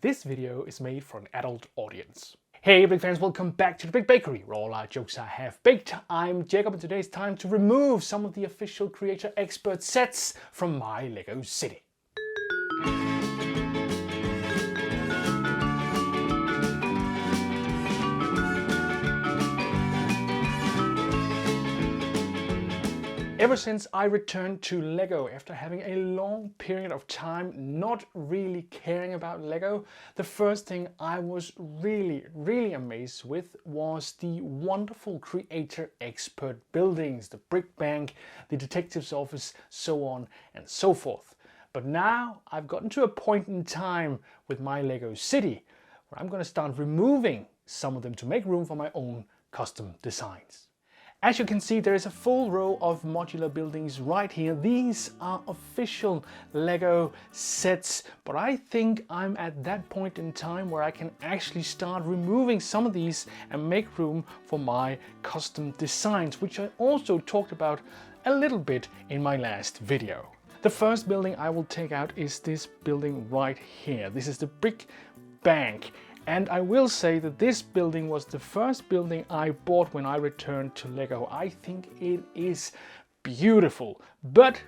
This video is made for an adult audience. Hey big fans, welcome back to the Big Bakery, where all our jokes are half baked. I'm Jacob and today it's time to remove some of the official creator expert sets from my LEGO City. Ever since I returned to LEGO after having a long period of time not really caring about LEGO, the first thing I was really amazed with was the wonderful creator expert buildings, the brick bank, the detective's office, so on and so forth. But now I've gotten to a point in time with my LEGO City where I'm going to start removing some of them to make room for my own custom designs. As you can see, there is a full row of modular buildings right here. These are official LEGO sets, but I think I'm at that point in time where I can actually start removing some of these and make room for my custom designs, which I also talked about a little bit in my last video. The first building I will take out is this building right here. This is the brick bank. And I will say that this building was the first building I bought when I returned to LEGO. I think it is beautiful, but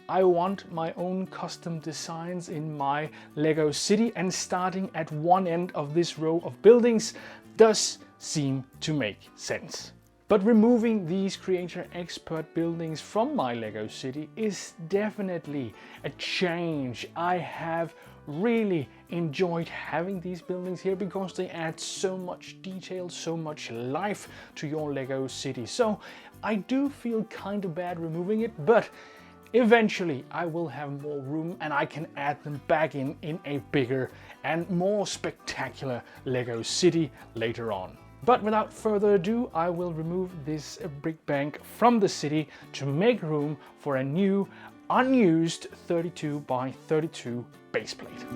I want my own custom designs in my LEGO City, and starting at one end of this row of buildings does seem to make sense. But removing these creator expert buildings from my LEGO City is definitely a change. I have really enjoyed having these buildings here because they add so much detail, so much life to your LEGO City. So I do feel kind of bad removing it, but eventually I will have more room and I can add them back in a bigger and more spectacular LEGO City later on. But without further ado, I will remove this brick bank from the city to make room for a new unused 32 by 32 base plate.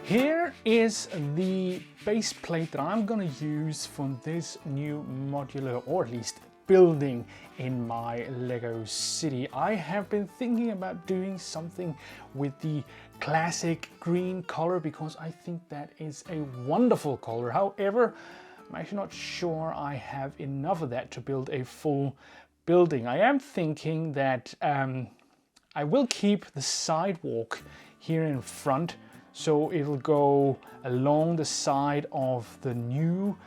Here is the base plate that I'm going to use for this new modular, or at least building, in my LEGO City. I have been thinking about doing something with the classic green color because I think that is a wonderful color. However, I'm actually not sure I have enough of that to build a full building. I am thinking that I will keep the sidewalk here in front, so it'll go along the side of the new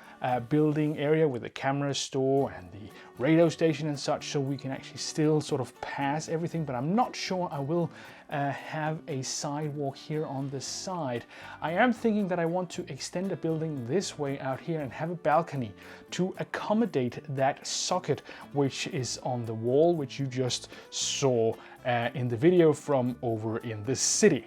building area with the camera store and the radio station and such, so we can actually still sort of pass everything, but I'm not sure I will have a sidewalk here on the side. I am thinking that I want to extend the building this way out here and have a balcony to accommodate that socket which is on the wall, which you just saw in the video from over in the city.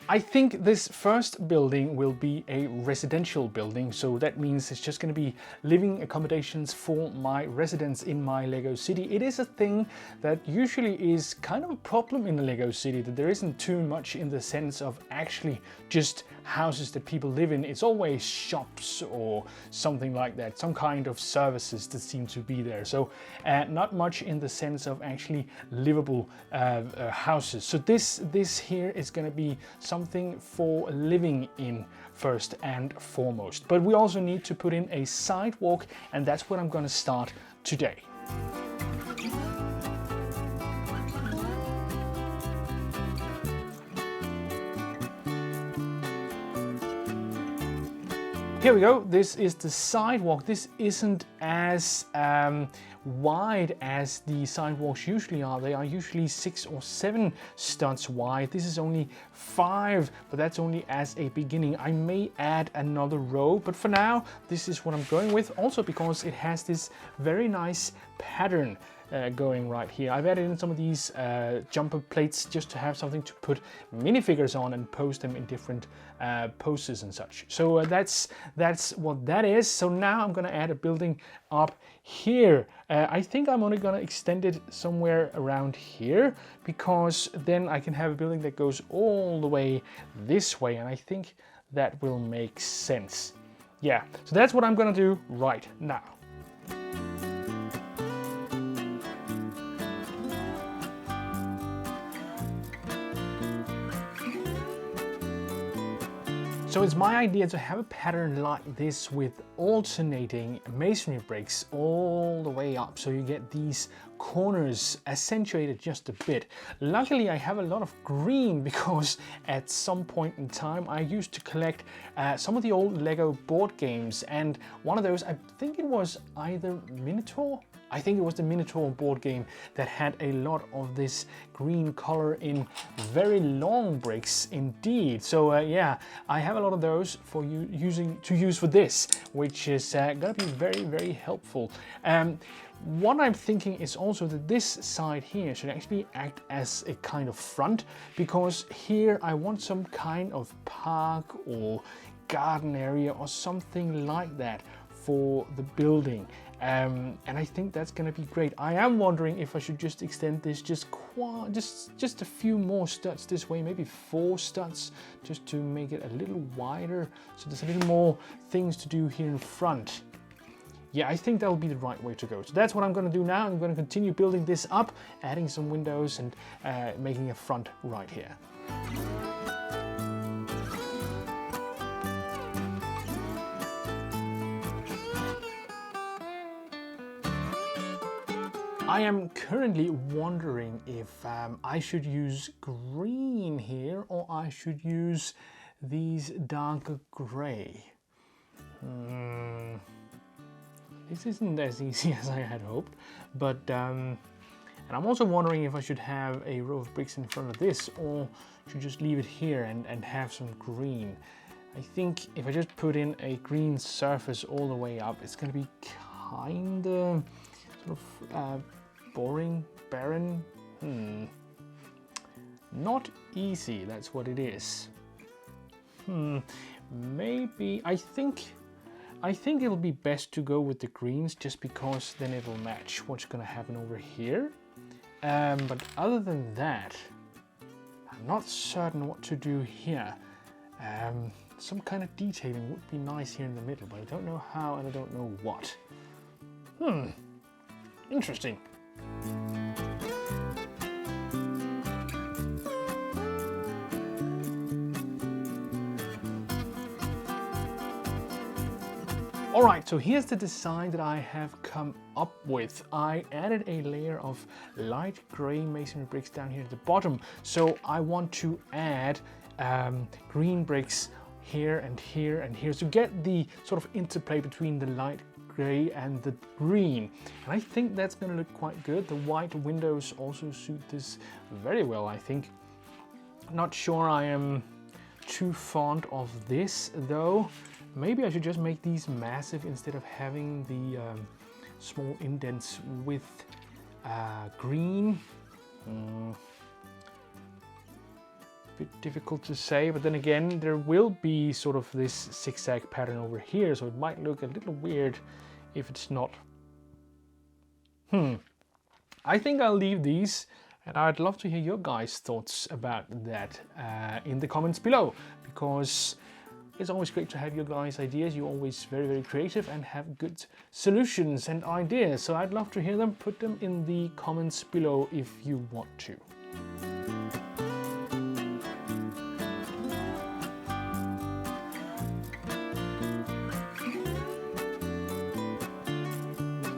I think this first building will be a residential building, so that means it's just going to be living accommodations for my residents in my LEGO City. It is a thing that usually is kind of a problem in the LEGO City, that there isn't too much in the sense of actually just houses that people live in. It's always shops or something like that, some kind of services that seem to be there. So not much in the sense of actually livable houses. So this here is going to be something for living in first and foremost. But we also need to put in a sidewalk, and that's what I'm going to start today. Here we go, this is the sidewalk. This isn't as wide as the sidewalks usually are. They are usually 6 or 7 studs wide. This is only 5, but that's only as a beginning. I may add another row, but for now, this is what I'm going with. Also because it has this very nice pattern going right here. I've added in some of these jumper plates just to have something to put minifigures on and pose them in different poses and such. So that's what that is. So now I'm going to add a building up here. I think I'm only going to extend it somewhere around here, because then I can have a building that goes all the way this way, and I think that will make sense. Yeah, so that's what I'm going to do right now. So it's my idea to have a pattern like this with alternating masonry bricks all the way up, so you get these corners accentuated just a bit. Luckily I have a lot of green because at some point in time I used to collect some of the old Lego board games, and one of those, I think it was either Minotaur? I think it was the Minotaur board game that had a lot of this green color in very long bricks indeed. So yeah, I have a lot of those for you to use for this, which is gonna be very, very helpful. What I'm thinking is also that this side here should actually act as a kind of front, because here I want some kind of park or garden area or something like that for the building. And I think that's going to be great. I am wondering if I should just extend this just a few more studs this way, maybe 4 studs, just to make it a little wider, so there's a little more things to do here in front. Yeah, I think that'll be the right way to go. So that's what I'm going to do now. I'm going to continue building this up, adding some windows and making a front right here. I am currently wondering if I should use green here or I should use these darker gray. This isn't as easy as I had hoped, but and I'm also wondering if I should have a row of bricks in front of this or should just leave it here and have some green. I think if I just put in a green surface all the way up, it's going to be kind of sort of boring, barren. Not easy, that's what it is. Maybe, I think it'll be best to go with the greens, just because then it'll match what's gonna happen over here. But other than that, I'm not certain what to do here. Some kind of detailing would be nice here in the middle, but I don't know how and I don't know what. Interesting. Alright, so here's the design that I have come up with. I added a layer of light grey masonry bricks down here at the bottom. So I want to add green bricks here and here and here to get the sort of interplay between the light grey and the green. And I think that's going to look quite good. The white windows also suit this very well, I think. Not sure I am too fond of this though. Maybe I should just make these massive instead of having the small indents with green. Bit difficult to say, but then again there will be sort of this zigzag pattern over here, so it might look a little weird if it's not. I think I'll leave these, and I'd love to hear your guys' thoughts about that in the comments below, because it's always great to have your guys' ideas. You're always very, very creative and have good solutions and ideas, so I'd love to hear them. Put them in the comments below if you want to.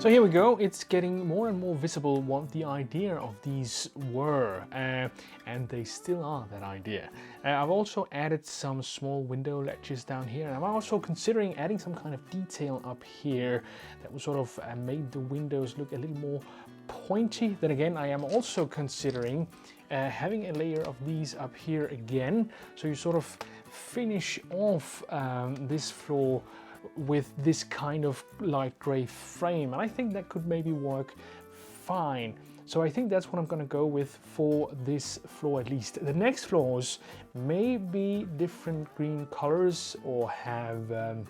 So here we go, it's getting more and more visible what the idea of these were, and they still are that idea. I've also added some small window ledges down here, and I'm also considering adding some kind of detail up here that will sort of make the windows look a little more pointy. Then again, I am also considering having a layer of these up here again, so you sort of finish off this floor with this kind of light grey frame, and I think that could maybe work fine. So I think that's what I'm going to go with for this floor at least. The next floors may be different green colors or have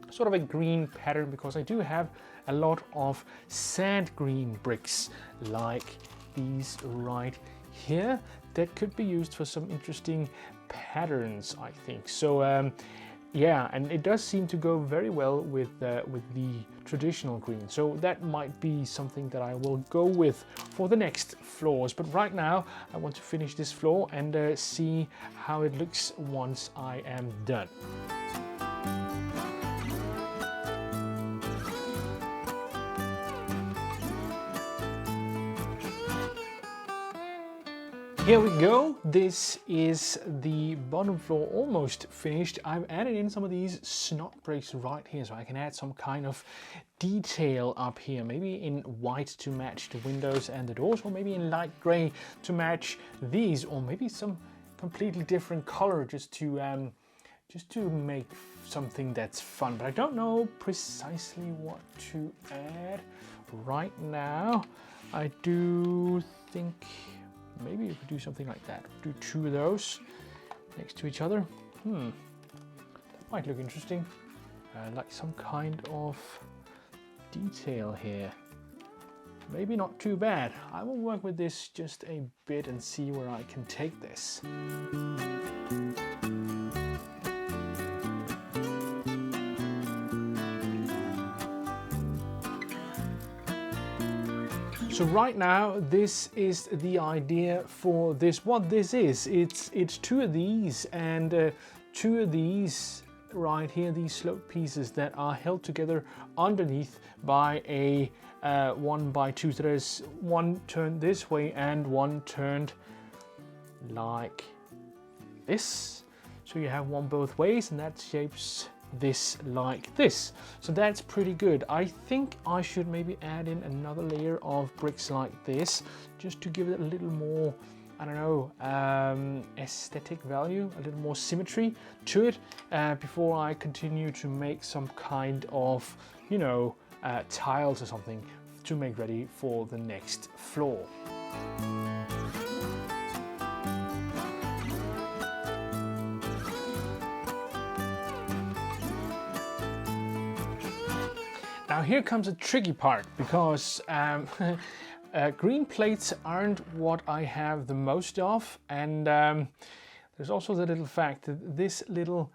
sort of a green pattern, because I do have a lot of sand green bricks like these right here that could be used for some interesting patterns, I think. So Yeah, and it does seem to go very well with the traditional green. So that might be something that I will go with for the next floors. But right now I want to finish this floor and see how it looks once I am done. Here we go. This is the bottom floor almost finished. I've added in some of these snot bricks right here so I can add some kind of detail up here, maybe in white to match the windows and the doors, or maybe in light gray to match these, or maybe some completely different color just to make something that's fun. But I don't know precisely what to add right now. I do think maybe if we do something like that, do two of those next to each other. That might look interesting. Like some kind of detail here. Maybe not too bad. I will work with this just a bit and see where I can take this. So right now, this is the idea for this. What this is, it's two of these and two of these right here, these slope pieces that are held together underneath by a 1x2. So there's one turned this way and one turned like this. So you have one both ways, and that shapes this like this. So that's pretty good. I think I should maybe add in another layer of bricks like this just to give it a little more, I don't know, aesthetic value, a little more symmetry to it before I continue to make some kind of, you know, tiles or something to make ready for the next floor. Now here comes a tricky part, because green plates aren't what I have the most of, and there's also the little fact that this little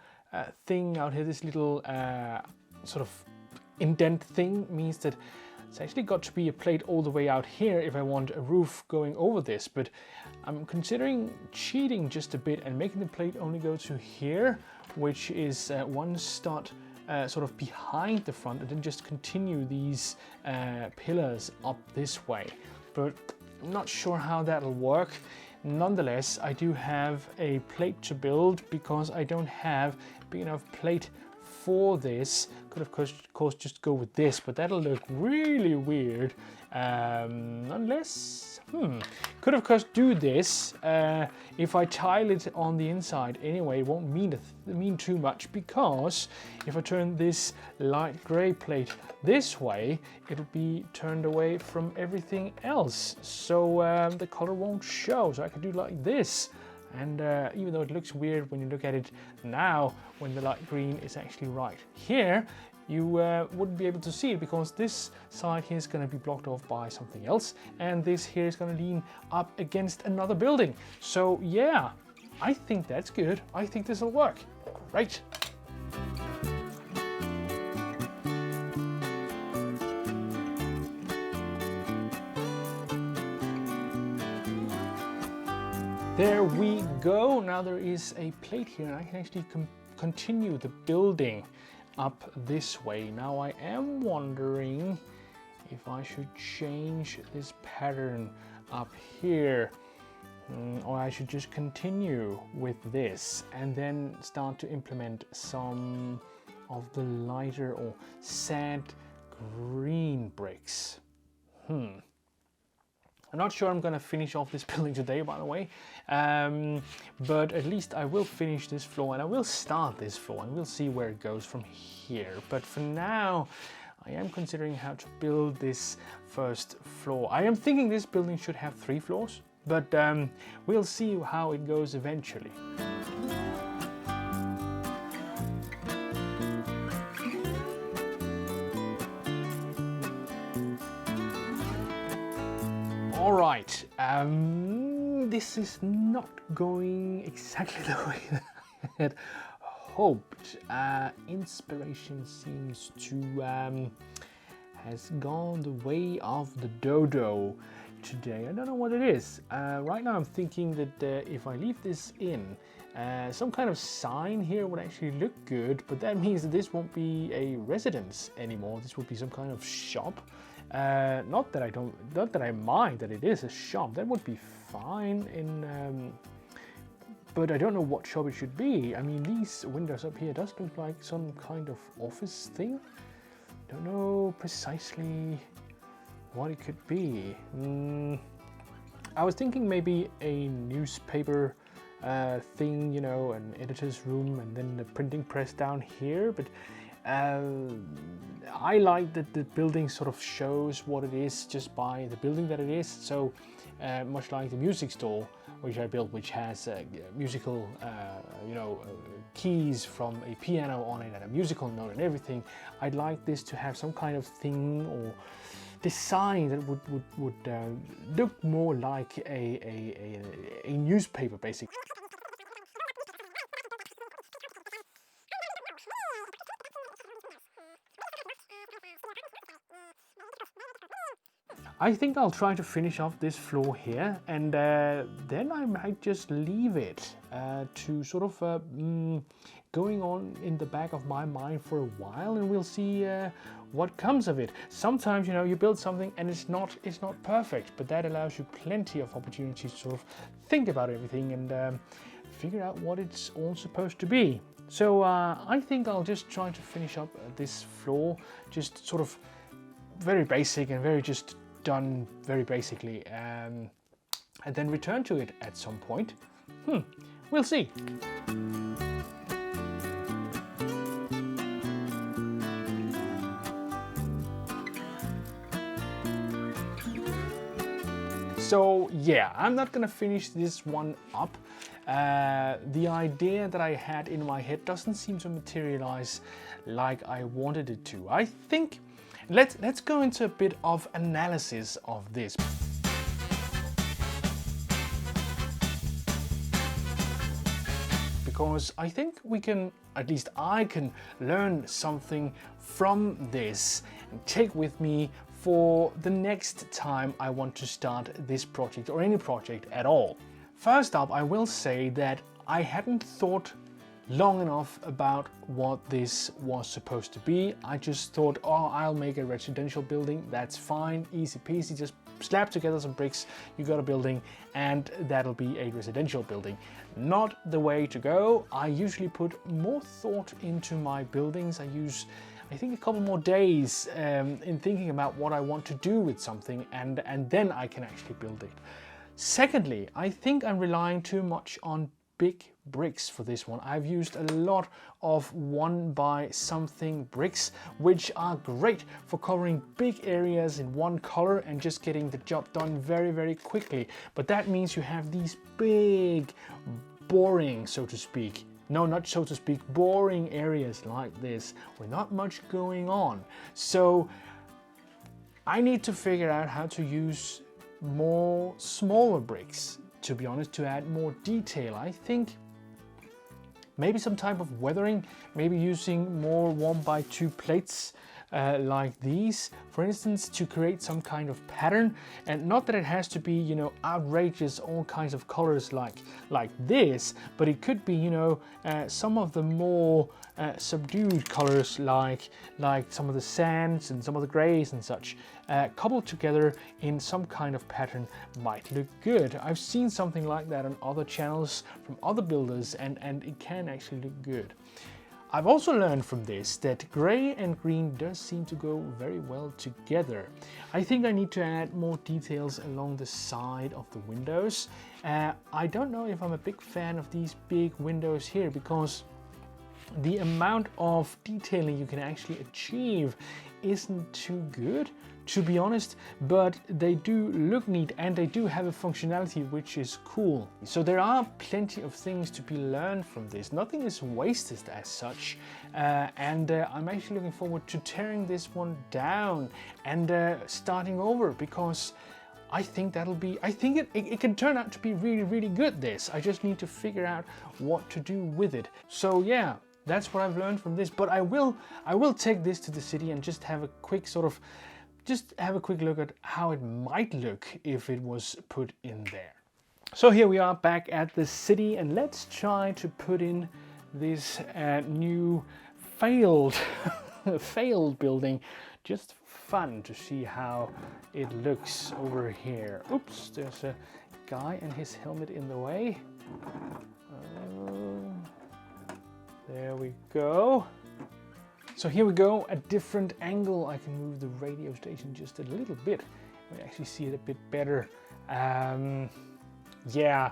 thing out here, this little sort of indent thing, means that it's actually got to be a plate all the way out here if I want a roof going over this. But I'm considering cheating just a bit and making the plate only go to here, which is one stud sort of behind the front, and then just continue these pillars up this way. But I'm not sure how that'll work. Nonetheless, I do have a plate to build because I don't have a big enough plate for this. Could of course just go with this, but that'll look really weird. Unless, could of course do this. If I tile it on the inside anyway, it won't mean too much, because if I turn this light gray plate this way, it'll be turned away from everything else, so the color won't show. So I could do like this. And even though it looks weird when you look at it now, when the light green is actually right here, you wouldn't be able to see it, because this side here is going to be blocked off by something else, and this here is going to lean up against another building. So yeah, I think that's good. I think this will work. Great. There we go. Now there is a plate here, and I can actually continue the building up this way. Now I am wondering if I should change this pattern up here, or I should just continue with this and then start to implement some of the lighter or sand green bricks. I'm not sure I'm going to finish off this building today, by the way, but at least I will finish this floor, and I will start this floor, and we'll see where it goes from here. But for now, I am considering how to build this first floor. I am thinking this building should have 3 floors, but we'll see how it goes eventually. All right, this is not going exactly the way that I had hoped. Inspiration seems to has gone the way of the dodo today. I don't know what it is. Right now I'm thinking that if I leave this in, some kind of sign here would actually look good, but that means that this won't be a residence anymore. This will be some kind of shop. Not that I mind that it is a shop. That would be fine but I don't know what shop it should be. I mean, these windows up here does look like some kind of office thing. Don't know precisely what it could be. I was thinking maybe a newspaper thing, you know, an editor's room, and then the printing press down here. But I like that the building sort of shows what it is just by the building that it is. So much like the music store which I built, which has musical, keys from a piano on it and a musical note and everything. I'd like this to have some kind of thing or design that would look more like a newspaper, basically. I think I'll try to finish off this floor here, and then I might just leave it to sort of going on in the back of my mind for a while, and we'll see what comes of it. Sometimes, you know, you build something and it's not perfect, but that allows you plenty of opportunities to sort of think about everything and figure out what it's all supposed to be. So I think I'll just try to finish up this floor, just sort of very basic and very just done very basically, and then return to it at some point. We'll see. So yeah, I'm not gonna finish this one up. The idea that I had in my head doesn't seem to materialize like I wanted it to. I think let's go into a bit of analysis of this. Because I think we can, at least I can, learn something from this and take with me for the next time I want to start this project or any project at all. First up, I will say that I hadn't thought long enough about what this was supposed to be. I just thought, oh, I'll make a residential building, that's fine, easy peasy, just slap together some bricks, you got a building, and that'll be a residential building. Not the way to go. I usually put more thought into my buildings. I use, I think, a couple more days in thinking about what I want to do with something, and then I can actually build it. Secondly, I think I'm relying too much on big bricks for this one. I've used a lot of 1 by something bricks, which are great for covering big areas in one color and just getting the job done very, very quickly. But that means you have these big, boring, so to speak, no, not so to speak, boring areas like this with not much going on. So I need to figure out how to use more smaller bricks, to be honest, to add more detail. I think maybe some type of weathering, maybe using more 1 by 2 plates like these, for instance, to create some kind of pattern. And not that it has to be, you know, outrageous, all kinds of colors like this, but it could be, you know, some of the more subdued colors like some of the sands and some of the grays and such, coupled together in some kind of pattern might look good. I've seen something like that on other channels from other builders, and it can actually look good. I've also learned from this that gray and green does seem to go very well together. I think I need to add more details along the side of the windows. I don't know if I'm a big fan of these big windows here, because the amount of detailing you can actually achieve isn't too good, to be honest, but they do look neat and they do have a functionality which is cool. So there are plenty of things to be learned from this. Nothing is wasted as such, and I'm actually looking forward to tearing this one down and starting over, because I think that'll be, I think it can turn out to be really, really good, this. I just need to figure out what to do with it. So yeah, That's what I've learned from this, but I will take this to the city and just have a quick look at how it might look if it was put in there. So here we are back at the city, and let's try to put in this new failed building. Just fun to see how it looks over here. Oops, there's a guy and his helmet in the way. There we go. So here we go, a different angle. I can move the radio station just a little bit. We actually see it a bit better. Yeah,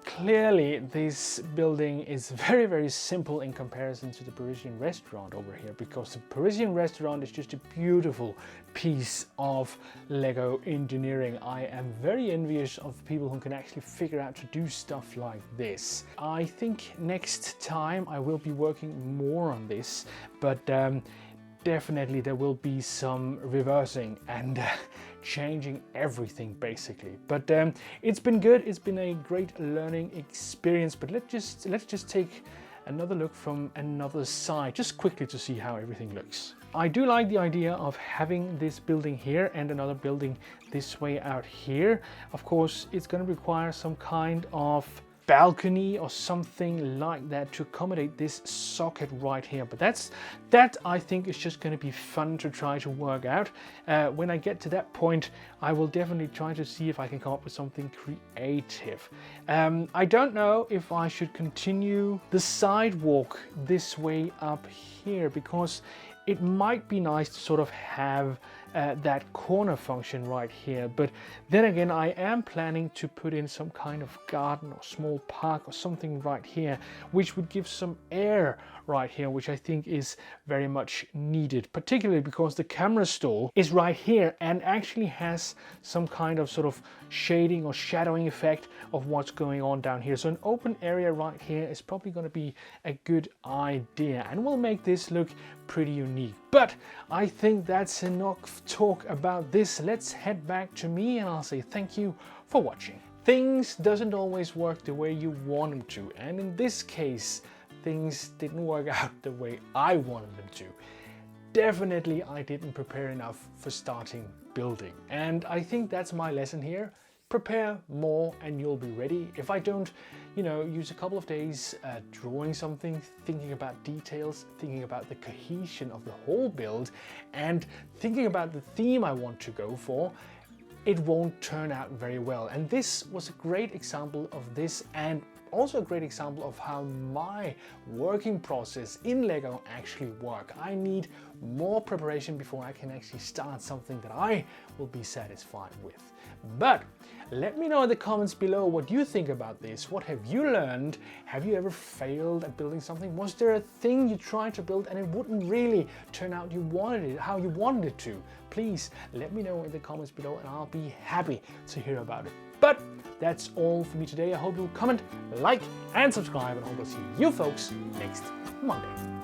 clearly this building is very, very simple in comparison to the Parisian restaurant over here, because the Parisian restaurant is just a beautiful piece of Lego engineering. I am very envious of people who can actually figure out to do stuff like this. I think next time I will be working more on this, but definitely there will be some reversing and changing everything basically. But it's been good. It's been a great learning experience. But let's just take another look from another side, just quickly to see how everything looks. I do like the idea of having this building here and another building this way out here. Of course, it's going to require some kind of balcony or something like that to accommodate this socket right here, but that I think is just going to be fun to try to work out. When I get to that point, I will definitely try to see if I can come up with something creative. I don't know if I should continue the sidewalk this way up here, because it might be nice to sort of have that corner function right here, but then again I am planning to put in some kind of garden or small park or something right here, which would give some air right here, which I think is very much needed, particularly because the camera store is right here and actually has some kind of sort of shading or shadowing effect of what's going on down here. So an open area right here is probably going to be a good idea and will make this look pretty unique. But I think that's enough talk about this. Let's head back to me and I'll say thank you for watching. Things doesn't always work the way you want them to, and in this case things didn't work out the way I wanted them to. Definitely I didn't prepare enough for starting building, and I think that's my lesson here. Prepare more and you'll be ready. If I don't, use a couple of days drawing something, thinking about details, thinking about the cohesion of the whole build, and thinking about the theme I want to go for, it won't turn out very well. And this was a great example of this, and also a great example of how my working process in Lego actually work. I need more preparation before I can actually start something that I will be satisfied with. But let me know in the comments below what you think about this. What have you learned? Have you ever failed at building something? Was there a thing you tried to build and it wouldn't really turn out how you wanted it to? Please let me know in the comments below and I'll be happy to hear about it. But that's all for me today. I hope you'll comment, like and subscribe, and I hope I'll see you folks next Monday.